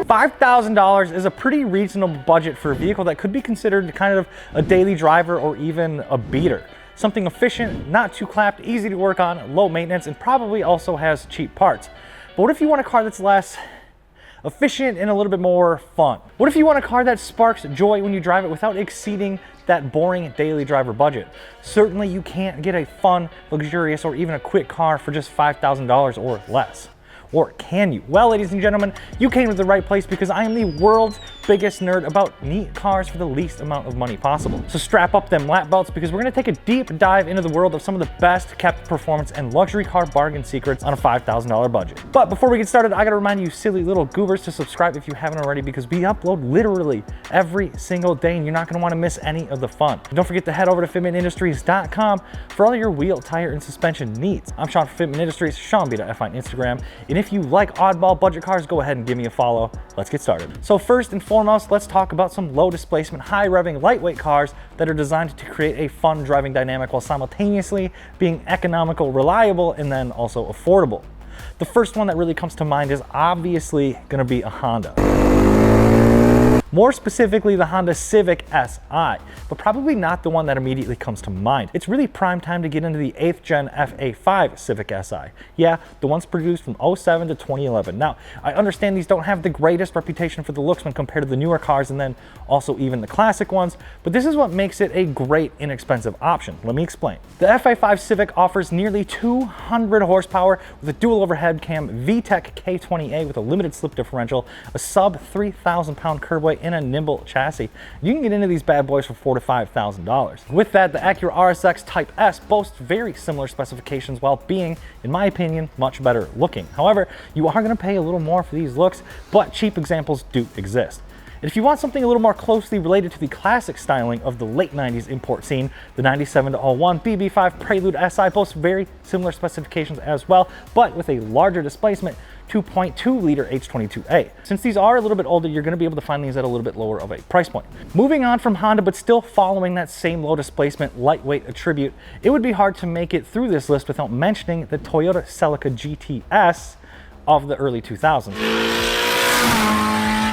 $5,000 is a pretty reasonable budget for a vehicle that could be considered kind of a daily driver or even a beater. Something efficient, not too clapped, easy to work on, low maintenance, and probably also has cheap parts. But what if you want a car that's less efficient and a little bit more fun? What if you want a car that sparks joy when you drive it without exceeding that boring daily driver budget? Certainly you can't get a fun, luxurious, or even a quick car for just $5,000 or less. Or can you? Well, ladies and gentlemen, you came to the right place because I am the world's biggest nerd about neat cars for the least amount of money possible. So strap up them lap belts because we're gonna take a deep dive into the world of some of the best kept performance and luxury car bargain secrets on a $5,000 budget. But before we get started, I gotta remind you silly little goobers to subscribe if you haven't already, because we upload literally every single day and you're not gonna wanna miss any of the fun. And don't forget to head over to fitmentindustries.com for all your wheel, tire, and suspension needs. I'm Sean from Fitment Industries, Sean B.F on Instagram. And if you like oddball budget cars, go ahead and give me a follow. Let's get started. So first and foremost, let's talk about some low displacement, high revving, lightweight cars that are designed to create a fun driving dynamic while simultaneously being economical, reliable, and then also affordable. The first one that really comes to mind is obviously gonna be a Honda. More specifically, the Honda Civic Si, but probably not the one that immediately comes to mind. It's really prime time to get into the 8th gen FA5 Civic Si. Yeah, the ones produced from 07 to 2011. Now, I understand these don't have the greatest reputation for the looks when compared to the newer cars and then also even the classic ones, but this is what makes it a great inexpensive option. Let me explain. The FA5 Civic offers nearly 200 horsepower with a dual overhead cam VTEC K20A with a limited slip differential, a sub 3,000 pound curb weight, and a nimble chassis. You can get into these bad boys for $4,000 to $5,000. With that, the Acura RSX Type S boasts very similar specifications while being, in my opinion, much better looking. However, you are going to pay a little more for these looks, but cheap examples do exist. And if you want something a little more closely related to the classic styling of the late 90s import scene, the 97 to 01 BB5 Prelude SI boasts very similar specifications as well, but with a larger displacement, 2.2 liter H22A. Since these are a little bit older, you're gonna be able to find these at a little bit lower of a price point. Moving on from Honda, but still following that same low displacement, lightweight attribute, it would be hard to make it through this list without mentioning the Toyota Celica GTS of the early 2000s.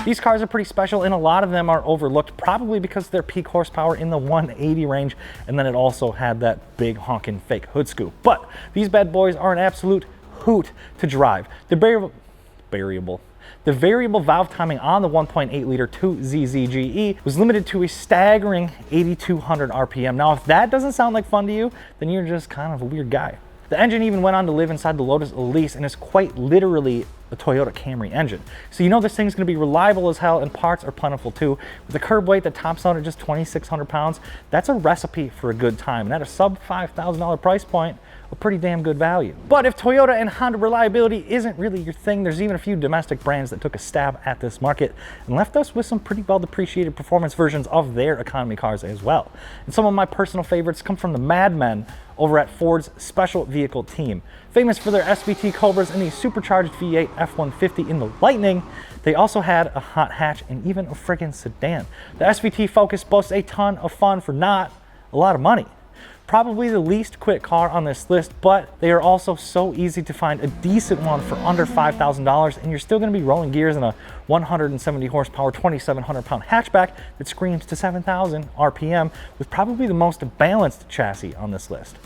These cars are pretty special and a lot of them are overlooked, probably because their peak horsepower in the 180 range, and then it also had that big honking fake hood scoop. But these bad boys are an absolute hoot to drive. The variable valve timing on the 1.8 liter 2ZZGE was limited to a staggering 8,200 RPM. Now, if that doesn't sound like fun to you, then you're just kind of a weird guy. The engine even went on to live inside the Lotus Elise and is quite literally a Toyota Camry engine. So you know this thing's gonna be reliable as hell, and parts are plentiful too. With a curb weight that tops out at just 2,600 pounds, that's a recipe for a good time. And at a sub $5,000 price point, a pretty damn good value. But if Toyota and Honda reliability isn't really your thing, there's even a few domestic brands that took a stab at this market and left us with some pretty well depreciated performance versions of their economy cars as well. And some of my personal favorites come from the madmen over at Ford's special vehicle team. Famous for their SVT Cobras and the supercharged V8 F-150 in the Lightning, they also had a hot hatch and even a friggin' sedan. The SVT Focus boasts a ton of fun for not a lot of money. Probably the least quick car on this list, but they are also so easy to find a decent one for under $5,000, and you're still going to be rolling gears in a 170 horsepower, 2,700 pound hatchback that screams to 7,000 RPM with probably the most balanced chassis on this list.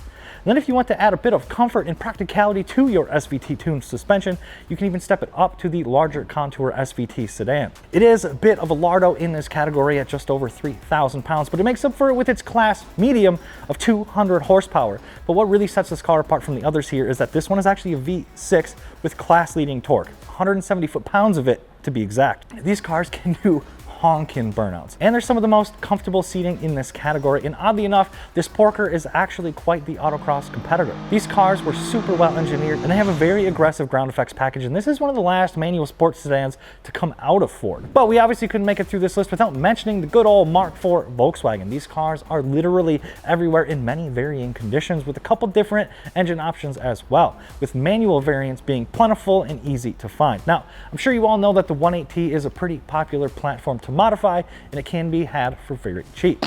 And then if you want to add a bit of comfort and practicality to your SVT tuned suspension, you can even step it up to the larger Contour SVT sedan. It is a bit of a lardo in this category at just over 3,000 pounds, but it makes up for it with its class medium of 200 horsepower. But what really sets this car apart from the others here is that this one is actually a V6 with class leading torque, 170 foot-pounds of it to be exact. These cars can do honkin' burnouts. And there's some of the most comfortable seating in this category, and oddly enough, this porker is actually quite the autocross competitor. These cars were super well engineered and they have a very aggressive ground effects package, and this is one of the last manual sports sedans to come out of Ford. But we obviously couldn't make it through this list without mentioning the good old Mark IV Volkswagen. These cars are literally everywhere in many varying conditions with a couple different engine options as well, with manual variants being plentiful and easy to find. Now, I'm sure you all know that the 1.8T is a pretty popular platform to modify, and it can be had for very cheap.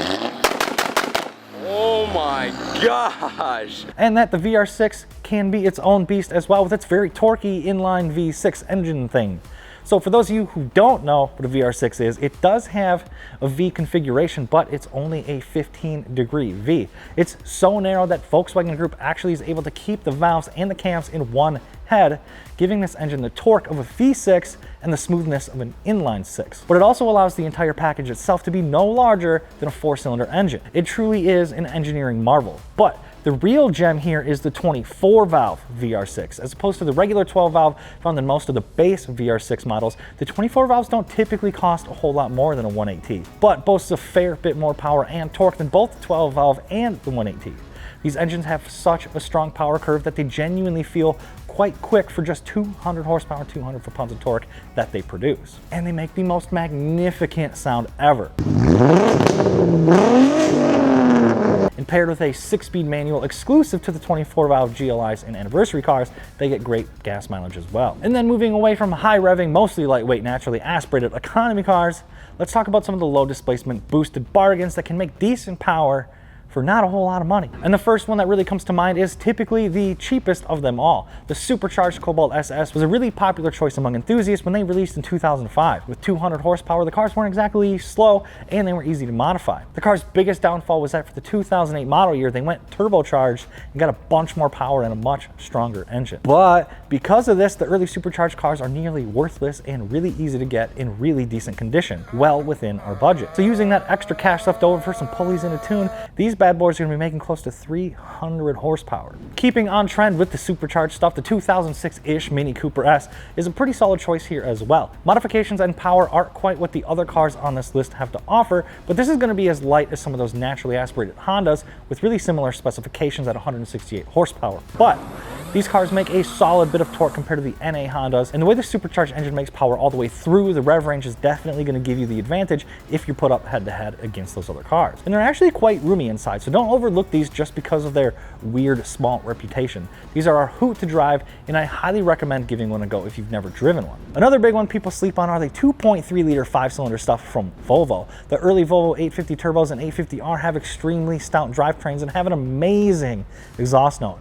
Oh my gosh! And that the VR6 can be its own beast as well with its very torquey inline V6 engine thing. So for those of you who don't know what a VR6 is, it does have a V configuration, but it's only a 15-degree V. It's so narrow that Volkswagen Group actually is able to keep the valves and the cams in one head, giving this engine the torque of a V6 and the smoothness of an inline six. But it also allows the entire package itself to be no larger than a 4-cylinder engine. It truly is an engineering marvel. But the real gem here is the 24-valve VR6. As opposed to the regular 12-valve found in most of the base VR6 models, the 24 valves don't typically cost a whole lot more than a 1.8T, but boasts a fair bit more power and torque than both the 12-valve and the 1.8T. These engines have such a strong power curve that they genuinely feel quite quick for just 200 horsepower, 200 foot-pounds of torque that they produce. And they make the most magnificent sound ever. And paired with a 6-speed manual exclusive to the 24-valve GLIs and anniversary cars, they get great gas mileage as well. And then moving away from high-revving, mostly lightweight, naturally aspirated economy cars, let's talk about some of the low-displacement boosted bargains that can make decent power for not a whole lot of money. And the first one that really comes to mind is typically the cheapest of them all. The supercharged Cobalt SS was a really popular choice among enthusiasts when they released in 2005. With 200 horsepower, the cars weren't exactly slow and they were easy to modify. The car's biggest downfall was that for the 2008 model year, they went turbocharged and got a bunch more power and a much stronger engine. But because of this, the early supercharged cars are nearly worthless and really easy to get in really decent condition, well within our budget. So using that extra cash left over for some pulleys and a tune, these bad boys are going to be making close to 300 horsepower. Keeping on trend with the supercharged stuff, the 2006-ish Mini Cooper S is a pretty solid choice here as well. Modifications and power aren't quite what the other cars on this list have to offer, but this is going to be as light as some of those naturally aspirated Hondas with really similar specifications at 168 horsepower. But these cars make a solid bit of torque compared to the NA Hondas, and the way the supercharged engine makes power all the way through, the rev range is definitely going to give you the advantage if you put up head-to-head against those other cars. And they're actually quite roomy inside, so don't overlook these just because of their weird small reputation. These are a hoot to drive, and I highly recommend giving one a go if you've never driven one. Another big one people sleep on are the 2.3-liter 5-cylinder stuff from Volvo. The early Volvo 850 turbos and 850R have extremely stout drivetrains and have an amazing exhaust note.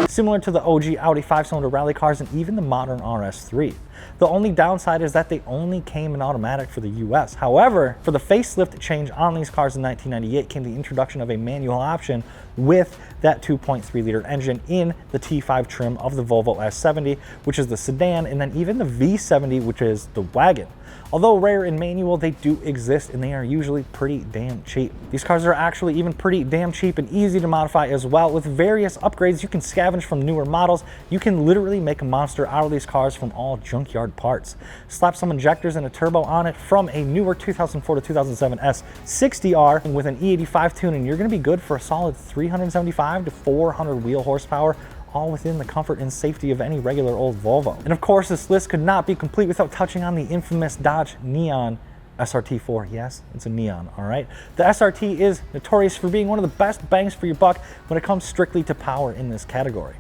Similar to the OG Audi 5-cylinder rally cars and even the modern RS3. The only downside is that they only came in automatic for the US. However, for the facelift change on these cars in 1998 came the introduction of a manual option with that 2.3-liter engine in the T5 trim of the Volvo S70, which is the sedan, and then even the V70, which is the wagon. Although rare in manual, they do exist and they are usually pretty damn cheap. These cars are actually even pretty damn cheap and easy to modify as well. With various upgrades, you can scavenge from newer models. You can literally make a monster out of these cars from all junkyard parts. Slap some injectors and a turbo on it from a newer 2004 to 2007 S60R and with an E85 tune, and you're going to be good for a solid 375 to 400 wheel horsepower, all within the comfort and safety of any regular old Volvo. And of course, this list could not be complete without touching on the infamous Dodge Neon SRT4. Yes, it's a Neon, all right? The SRT is notorious for being one of the best bangs for your buck when it comes strictly to power in this category.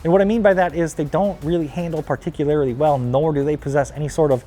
And what I mean by that is they don't really handle particularly well, nor do they possess any sort of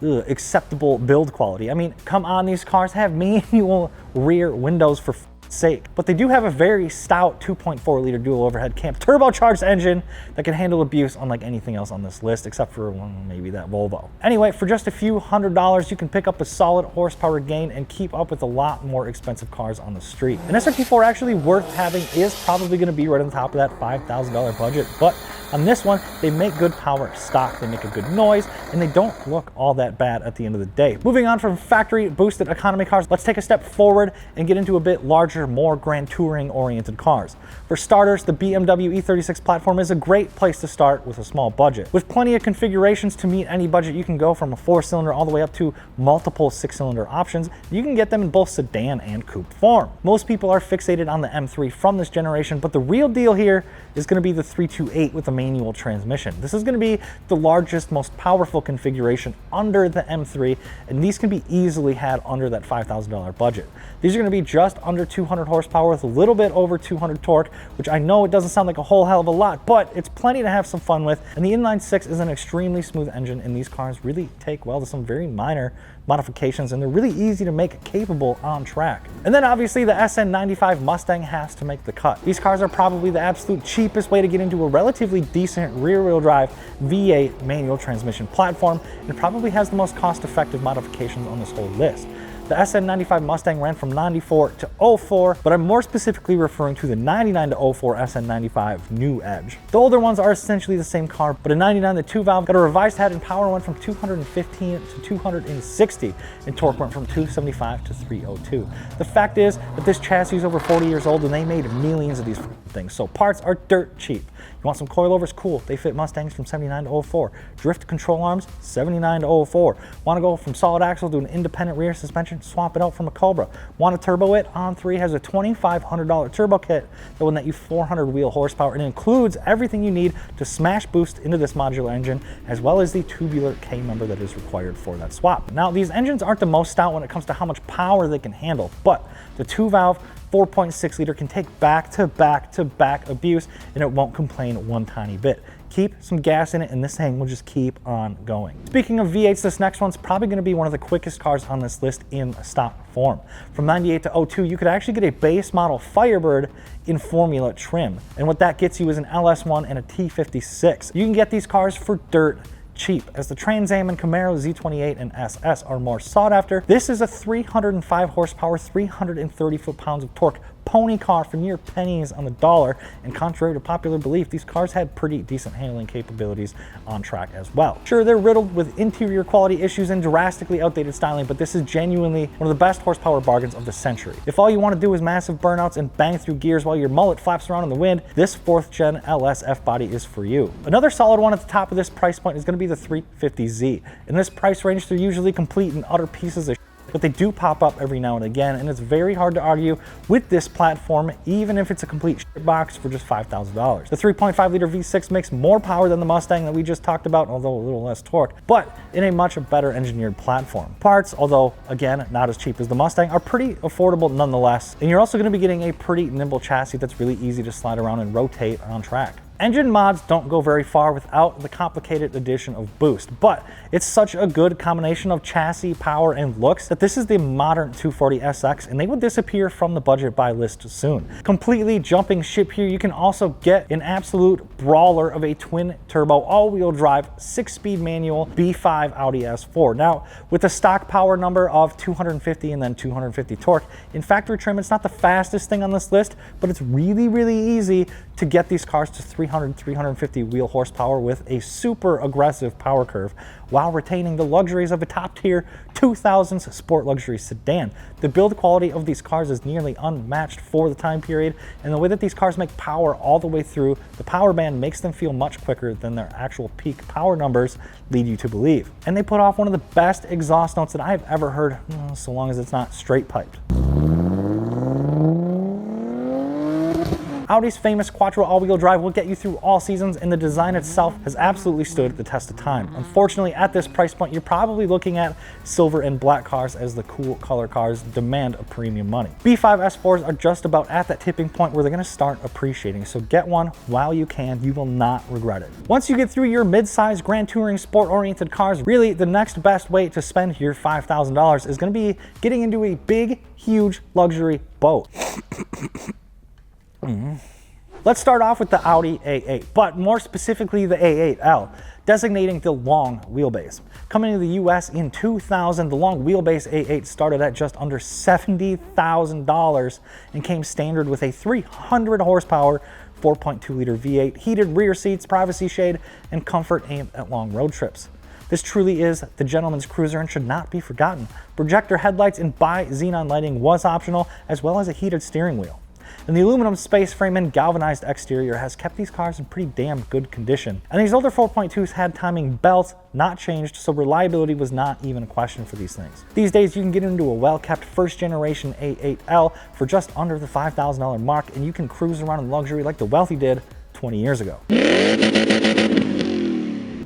acceptable build quality. I mean, come on, these cars have manual rear windows for sake, but they do have a very stout 2.4-liter dual overhead cam turbocharged engine that can handle abuse unlike anything else on this list, except for maybe that Volvo. Anyway, for just a few $100s, you can pick up a solid horsepower gain and keep up with a lot more expensive cars on the street. An SRT4 actually worth having is probably going to be right on the top of that $5,000 budget, but on this one, they make good power stock, they make a good noise, and they don't look all that bad at the end of the day. Moving on from factory boosted economy cars, let's take a step forward and get into a bit larger, more grand touring oriented cars. For starters, the BMW E36 platform is a great place to start with a small budget. With plenty of configurations to meet any budget, you can go from a 4-cylinder all the way up to multiple 6-cylinder options. You can get them in both sedan and coupe form. Most people are fixated on the M3 from this generation, but the real deal here is going to be the 328 with a manual transmission. This is going to be the largest, most powerful configuration under the M3, and these can be easily had under that $5,000 budget. These are going to be just under 200 horsepower with a little bit over 200 torque, which I know it doesn't sound like a whole hell of a lot, but it's plenty to have some fun with. And the inline six is an extremely smooth engine, and these cars really take well to some very minor modifications, and they're really easy to make capable on track. And then obviously the SN95 Mustang has to make the cut. These cars are probably the absolute cheapest way to get into a relatively decent rear-wheel drive V8 manual transmission platform, and probably has the most cost-effective modifications on this whole list. The SN95 Mustang ran from 94 to 04, but I'm more specifically referring to the 99 to 04 SN95 New Edge. The older ones are essentially the same car, but in 99 the 2-valve got a revised head and power went from 215 to 260, and torque went from 275 to 302. The fact is that this chassis is over 40 years old and they made millions of these things, so parts are dirt cheap. You want some coilovers? Cool. They fit Mustangs from 79 to 04. Drift control arms, 79 to 04. Want to go from solid axle to an independent rear suspension? Swap it out from a Cobra. Want to turbo it? On3 has a $2,500 turbo kit that will net you 400 wheel horsepower, and it includes everything you need to smash boost into this modular engine, as well as the tubular K-member that is required for that swap. Now, these engines aren't the most stout when it comes to how much power they can handle, but the 2-valve 4.6 liter can take back-to-back abuse and it won't complain one tiny bit. Keep some gas in it and this thing will just keep on going. Speaking of V8s, this next one's probably going to be one of the quickest cars on this list in stock form. From 98 to 02, you could actually get a base model Firebird in Formula trim. And what that gets you is an LS1 and a T56. You can get these cars for dirt cheap, as the Trans Am and Camaro Z28 and SS are more sought after. This is a 305 horsepower, 330 foot-pounds of torque pony car for near pennies on the dollar, and contrary to popular belief, these cars had pretty decent handling capabilities on track as well. Sure, they're riddled with interior quality issues and drastically outdated styling, but this is genuinely one of the best horsepower bargains of the century. If all you want to do is massive burnouts and bang through gears while your mullet flaps around in the wind, this 4th gen LS F-body is for you. Another solid one at the top of this price point is going to be the 350Z. In this price range, they're usually complete and utter pieces of but they do pop up every now and again, and it's very hard to argue with this platform, even if it's a complete shit box for just $5,000. The 3.5 liter V6 makes more power than the Mustang that we just talked about, although a little less torque, but in a much better engineered platform. Parts, although again not as cheap as the Mustang, are pretty affordable nonetheless, and you're also going to be getting a pretty nimble chassis that's really easy to slide around and rotate on track. Engine mods don't go very far without the complicated addition of boost, but it's such a good combination of chassis, power, and looks that this is the modern 240SX, and they will disappear from the budget buy list soon. Completely jumping ship here, you can also get an absolute brawler of a twin turbo all-wheel drive 6-speed manual B5 Audi S4. Now, with a stock power number of 250 and then 250 torque, in factory trim it's not the fastest thing on this list, but it's really easy to get these cars to 350 wheel horsepower with a super aggressive power curve while retaining the luxuries of a top-tier 2000s sport luxury sedan. The build quality of these cars is nearly unmatched for the time period, and the way that these cars make power all the way through, the power band makes them feel much quicker than their actual peak power numbers lead you to believe. And they put off one of the best exhaust notes that I've ever heard, so long as it's not straight piped. Audi's famous Quattro all-wheel drive will get you through all seasons, and the design itself has absolutely stood the test of time. Unfortunately, at this price point, you're probably looking at silver and black cars, as the cool color cars demand a premium money. B5 S4s are just about at that tipping point where they're going to start appreciating, so get one while you can. You will not regret it. Once you get through your mid-size Grand Touring sport-oriented cars, really the next best way to spend your $5,000 is going to be getting into a big, huge luxury boat. Let's start off with the Audi A8, but more specifically the A8L, designating the long wheelbase. Coming to the US in 2000, the long wheelbase A8 started at just under $70,000 and came standard with a 300 horsepower 4.2 liter V8, heated rear seats, privacy shade, and comfort aimed at long road trips. This truly is the gentleman's cruiser and should not be forgotten. Projector headlights and bi-xenon lighting was optional, as well as a heated steering wheel. And the aluminum space frame and galvanized exterior has kept these cars in pretty damn good condition. And these older 4.2s had timing belts not changed, so reliability was not even a question for these things. These days you can get into a well-kept first generation A8L for just under the $5,000 mark, and you can cruise around in luxury like the wealthy did 20 years ago.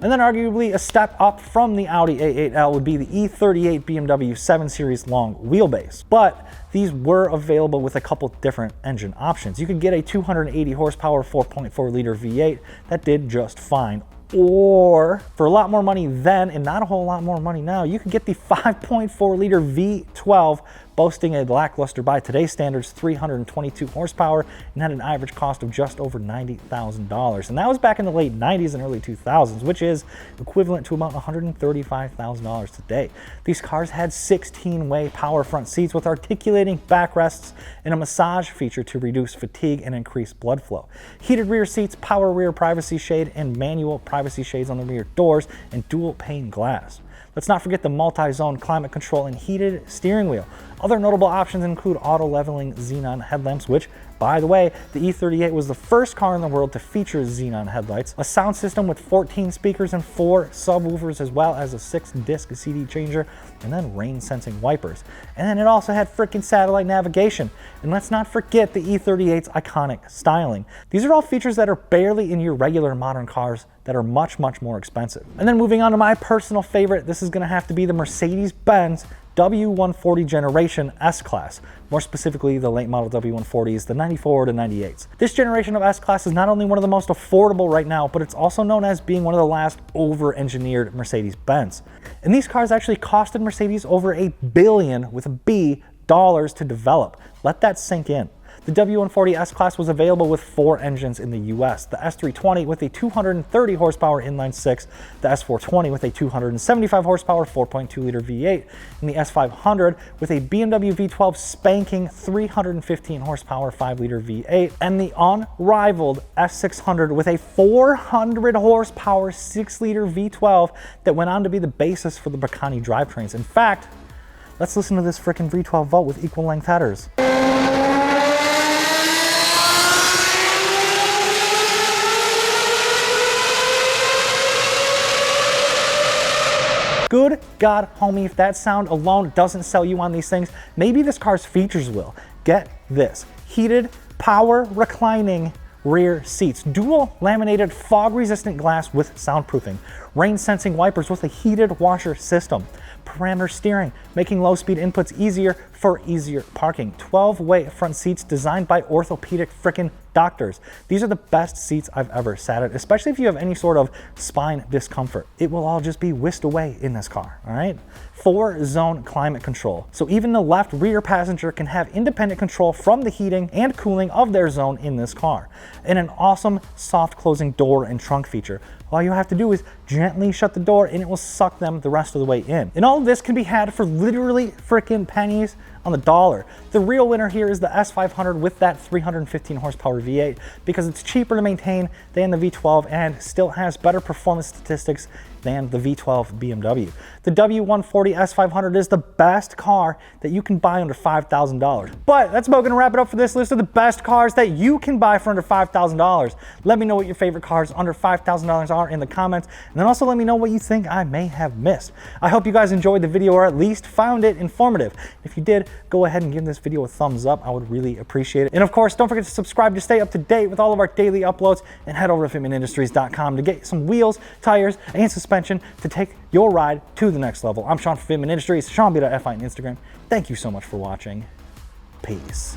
And then arguably a step up from the Audi A8L would be the E38 BMW 7 Series long wheelbase. But these were available with a couple different engine options. You could get a 280 horsepower 4.4 liter V8 that did just fine, Or for a lot more money then, and not a whole lot more money now, you could get the 5.4 liter V12, boasting a lackluster by today's standards 322 horsepower and had an average cost of just over $90,000. And that was back in the late 90s and early 2000s, which is equivalent to about $135,000 today. These cars had 16-way power front seats with articulating backrests and a massage feature to reduce fatigue and increase blood flow. Heated rear seats, power rear privacy shade, and manual privacy shades on the rear doors, and dual pane glass. Let's not forget the multi-zone climate control and heated steering wheel. Other notable options include auto-leveling xenon headlamps, which, by the way, the E38 was the first car in the world to feature xenon headlights, a sound system with 14 speakers and 4 subwoofers, as well as a 6-disc CD changer, and then rain-sensing wipers. And then it also had freaking satellite navigation. And let's not forget the E38's iconic styling. These are all features that are barely in your regular modern cars that are much, much more expensive. And then moving on to my personal favorite, this is gonna have to be the Mercedes-Benz W140 generation S-Class. More specifically, the late model W140s, the 94 to 98s. This generation of S-Class is not only one of the most affordable right now, but it's also known as being one of the last over-engineered Mercedes-Benz. And these cars actually costed Mercedes over $1 billion, with a B, dollars to develop. Let that sink in. The W140 S-Class was available with 4 engines in the US. The S320 with a 230 horsepower inline-6, the S420 with a 275 horsepower 4.2 liter V8, and the S500 with a BMW V12 spanking 315 horsepower 5 liter V8, and the unrivaled S600 with a 400 horsepower 6 liter V12 that went on to be the basis for the Bacani drivetrains. In fact, let's listen to this frickin' V12 vote with equal length headers. Good God, homie, if that sound alone doesn't sell you on these things, maybe this car's features will. Get this: heated, power reclining rear seats, dual laminated fog-resistant glass with soundproofing, rain-sensing wipers with a heated washer system, parameter steering, making low-speed inputs easier for easier parking, 12-way front seats designed by orthopedic frickin' doctors. These are the best seats I've ever sat in, especially if you have any sort of spine discomfort. It will all just be whisked away in this car, all right? 4-zone climate control. So even the left rear passenger can have independent control from the heating and cooling of their zone in this car. And an awesome soft closing door and trunk feature. All you have to do is gently shut the door and it will suck them the rest of the way in. And all of this can be had for literally freaking pennies on the dollar. The real winner here is the S500 with that 315 horsepower V8 because it's cheaper to maintain than the V12 and still has better performance statistics than the V12 BMW. The W140 S500 is the best car that you can buy under $5,000. But that's about gonna wrap it up for this list of the best cars that you can buy for under $5,000. Let me know what your favorite cars under $5,000 are in the comments, and then also let me know what you think I may have missed. I hope you guys enjoyed the video or at least found it informative. If you did, go ahead and give this video a thumbs up. I would really appreciate it. And of course, don't forget to subscribe to stay up to date with all of our daily uploads, and head over to fitmentindustries.com to get some wheels, tires, and suspension to take your ride to the next level. I'm Sean from Fitment Industries, SeanB.FI on Instagram. Thank you so much for watching. Peace.